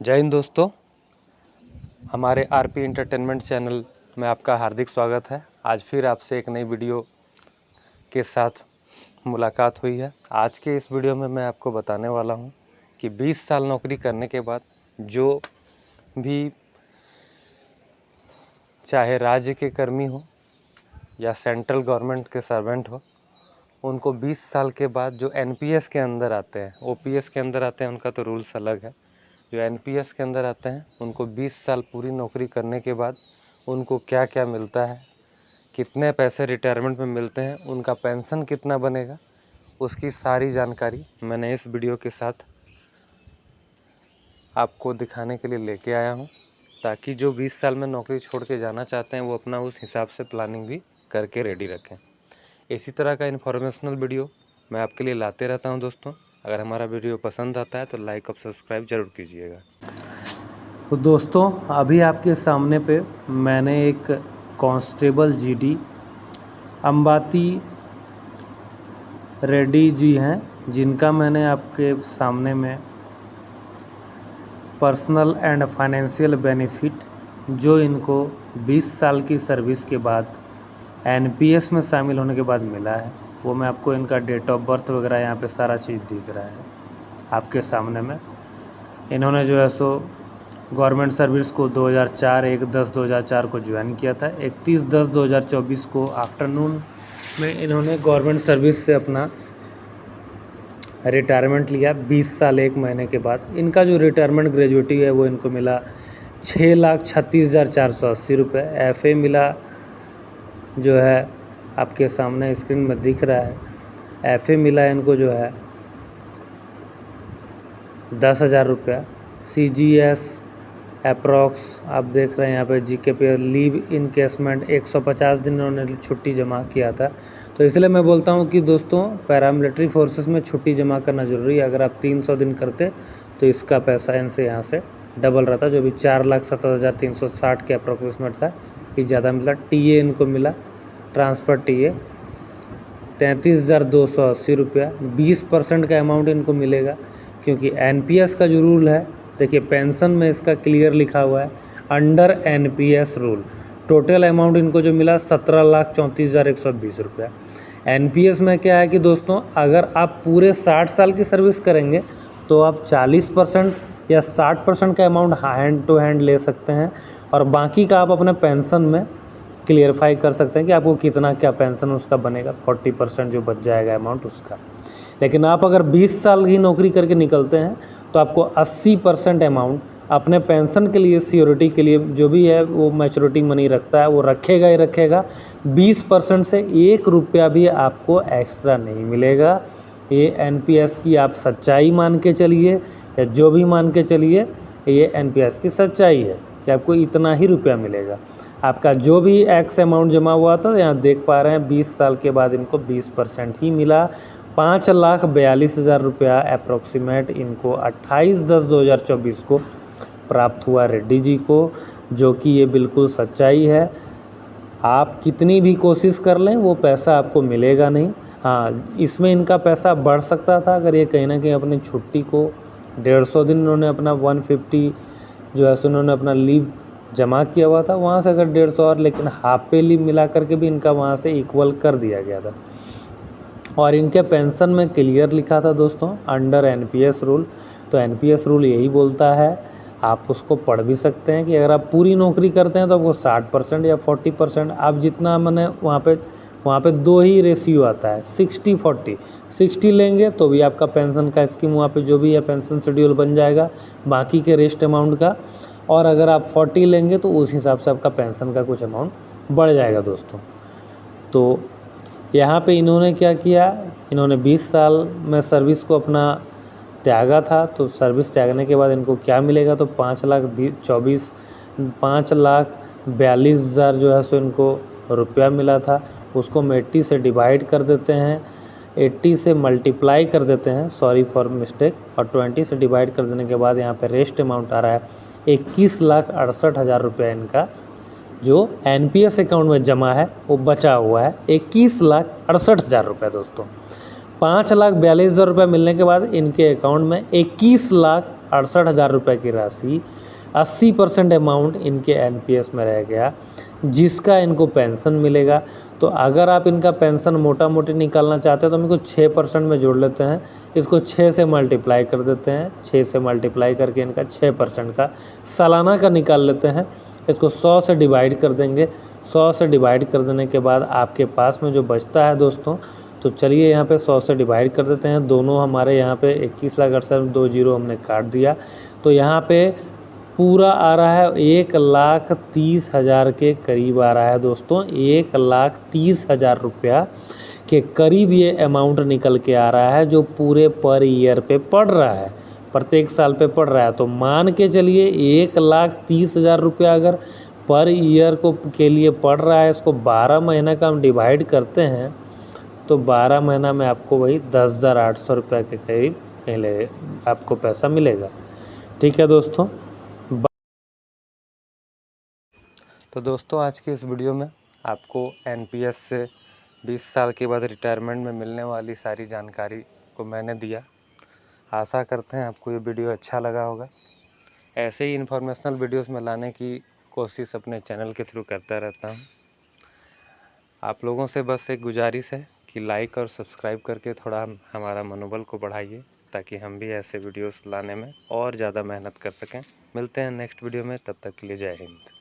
जय हिंद दोस्तों, हमारे आरपी एंटरटेनमेंट चैनल में आपका हार्दिक स्वागत है। आज फिर आपसे एक नई वीडियो के साथ मुलाकात हुई है। आज के इस वीडियो में मैं आपको बताने वाला हूं कि 20 साल नौकरी करने के बाद जो भी चाहे राज्य के कर्मी हो या सेंट्रल गवर्नमेंट के सर्वेंट हो, उनको 20 साल के बाद जो एनपीएस के अंदर आते हैं, ओपीएस के अंदर आते हैं, उनका तो रूल्स अलग है। जो एनपीएस के अंदर आते हैं उनको 20 साल पूरी नौकरी करने के बाद उनको क्या क्या मिलता है, कितने पैसे रिटायरमेंट में मिलते हैं, उनका पेंशन कितना बनेगा, उसकी सारी जानकारी मैंने इस वीडियो के साथ आपको दिखाने के लिए लेके आया हूं, ताकि जो 20 साल में नौकरी छोड़ के जाना चाहते हैं वो अपना उस हिसाब से प्लानिंग भी करके रेडी रखें। इसी तरह का इन्फॉर्मेशनल वीडियो मैं आपके लिए लाते रहता हूं दोस्तों। अगर हमारा वीडियो पसंद आता है तो लाइक और सब्सक्राइब ज़रूर कीजिएगा। तो दोस्तों, अभी आपके सामने पे मैंने एक कांस्टेबल जीडी अंबाती रेड्डी जी हैं, जिनका मैंने आपके सामने में पर्सनल एंड फाइनेंशियल बेनिफिट जो इनको 20 साल की सर्विस के बाद एनपीएस में शामिल होने के बाद मिला है, वो मैं आपको इनका डेट ऑफ बर्थ वगैरह यहाँ पे सारा चीज़ दिख रहा है आपके सामने में। इन्होंने जो है सो गवर्नमेंट सर्विस को 1/10/2004 को ज्वाइन किया था। 31/10/2024 को आफ्टरनून में इन्होंने गवर्नमेंट सर्विस से अपना रिटायरमेंट लिया 20 साल 1 महीने के बाद। इनका जो रिटायरमेंट ग्रेजुएटी है वो इनको मिला 6,36,480 रुपये। एफए मिला जो है आपके सामने स्क्रीन में दिख रहा है, एफए मिला इनको जो है 10,000 रुपया। सीजीएस अप्रॉक्स आप देख रहे हैं यहाँ पे जीके पे। लीव इनकेसमेंट 150 दिन उन्होंने छुट्टी जमा किया था, तो इसलिए मैं बोलता हूँ कि दोस्तों पैरामिलिट्री फोर्सेस में छुट्टी जमा करना ज़रूरी है। अगर आप 300 दिन करते तो इसका पैसा इनसे यहाँ से डबल रहता, जो भी 4,70,360 के अप्रोक्सीमेट था, ये ज़्यादा मिला। टीए इनको मिला, ट्रांसफ़र टीए 33,280 रुपया। 20% का अमाउंट इनको मिलेगा, क्योंकि एनपीएस का जो रूल है, देखिए पेंशन में इसका क्लियर लिखा हुआ है under NPS rule. Total amount इनको जो मिला 17,34,120 रुपया। एनपीएस में क्या है कि दोस्तों, अगर आप पूरे 60 साल की सर्विस करेंगे तो आप 40% या 60% का अमाउंट हैंड टू हैंड ले सकते हैं, और बाकी का आप अपने पेंशन में क्लियरफाई कर सकते हैं कि आपको कितना क्या पेंशन उसका बनेगा, 40% जो बच जाएगा अमाउंट उसका। लेकिन आप अगर 20 साल की नौकरी करके निकलते हैं तो आपको 80% अमाउंट अपने पेंशन के लिए, सिक्योरिटी के लिए जो भी है वो मैच्योरिटी मनी रखता है, वो रखेगा ही रखेगा। 20% से 1 रुपया भी आपको एक्स्ट्रा नहीं मिलेगा। ये एनपीएस की आप सच्चाई मान के चलिए या जो भी मान के चलिए, ये एनपीएस की सच्चाई है कि आपको इतना ही रुपया मिलेगा। आपका जो भी एक्स अमाउंट जमा हुआ था, यहाँ देख पा रहे हैं 20 साल के बाद इनको 20% ही मिला। 5,42,000 रुपया अप्रोक्सीमेट इनको 28/10/2024 को प्राप्त हुआ रेड्डी जी को, जो कि ये बिल्कुल सच्चाई है। आप कितनी भी कोशिश कर लें वो पैसा आपको मिलेगा नहीं। हाँ, इसमें इनका पैसा बढ़ सकता था अगर ये कहीं ना कहीं अपनी छुट्टी को 150 दिन उन्होंने अपना 150 जो है सो उन्होंने अपना लीव जमा किया हुआ था, वहाँ से अगर 150 और, लेकिन हाफ पे लीव मिला करके भी इनका वहाँ से इक्वल कर दिया गया था। और इनके पेंशन में क्लियर लिखा था दोस्तों अंडर एनपीएस रूल। तो एनपीएस रूल यही बोलता है, आप उसको पढ़ भी सकते हैं कि अगर आप पूरी नौकरी करते हैं तो आपको 60% या 40%, आप जितना मैंने वहाँ पे 2 ही रेशियो आता है, 60-40। 60 लेंगे तो भी आपका पेंशन का स्कीम वहाँ पे जो भी है पेंशन शेड्यूल बन जाएगा बाकी के रेस्ट अमाउंट का, और अगर आप 40 लेंगे तो उस हिसाब से आपका पेंशन का कुछ अमाउंट बढ़ जाएगा दोस्तों। तो यहाँ पे इन्होंने क्या किया, इन्होंने 20 साल में सर्विस को अपना त्यागा था, तो सर्विस त्यागने के बाद इनको क्या मिलेगा, तो 5,42,000 जो है सो इनको रुपया मिला था। उसको हम 80 से डिवाइड कर देते हैं, 80 से मल्टीप्लाई कर देते हैं, सॉरी फॉर मिस्टेक, और 20 से डिवाइड कर देने के बाद यहाँ पे रेस्ट अमाउंट आ रहा है 21,68,000 रुपया। इनका जो एनपीएस अकाउंट में जमा है वो बचा हुआ है 21,68,000 रुपये दोस्तों। 5,42,000 रुपये मिलने के बाद इनके अकाउंट में 68,000 रुपये की राशि 80% अमाउंट इनके एनपीएस में रह गया, जिसका इनको पेंशन मिलेगा। तो अगर आप इनका पेंशन मोटा मोटी निकालना चाहते हो तो हम इसको 6% में जोड़ लेते हैं, इसको 6 से मल्टीप्लाई कर देते हैं, 6 से मल्टीप्लाई करके इनका 6% का सालाना का निकाल लेते हैं। इसको 100 से डिवाइड कर देंगे, 100 से डिवाइड कर देने के बाद आपके पास में जो बचता है दोस्तों, तो चलिए यहाँ पे 100 से डिवाइड कर देते हैं। दोनों हमारे यहाँ पे 21,68,000 2 जीरो हमने काट दिया, तो यहाँ पे पूरा आ रहा है 1,30,000 के करीब आ रहा है दोस्तों। 1,30,000 रुपया के करीब ये अमाउंट निकल के आ रहा है, जो पूरे पर ईयर पे पड़ रहा है, प्रत्येक साल पे पड़ रहा है। तो मान के चलिए 1,30,000 रुपया अगर पर ईयर को के लिए पड़ रहा है, इसको 12 महीना का हम डिवाइड करते हैं तो 12 महीना में आपको वही 10,800 रुपये के करीब कहीं लगे आपको पैसा मिलेगा। ठीक है दोस्तों। तो दोस्तों आज की इस वीडियो में आपको एनपीएस से 20 साल के बाद रिटायरमेंट में मिलने वाली सारी जानकारी को मैंने दिया। आशा करते हैं आपको ये वीडियो अच्छा लगा होगा। ऐसे ही इन्फॉर्मेशनल वीडियोस में लाने की कोशिश अपने चैनल के थ्रू करता रहता हूँ। आप लोगों से बस एक गुजारिश है कि लाइक और सब्सक्राइब करके थोड़ा हमारा मनोबल को बढ़ाइए, ताकि हम भी ऐसे वीडियोस लाने में और ज़्यादा मेहनत कर सकें। मिलते हैं नेक्स्ट वीडियो में, तब तक के लिए जय हिंद।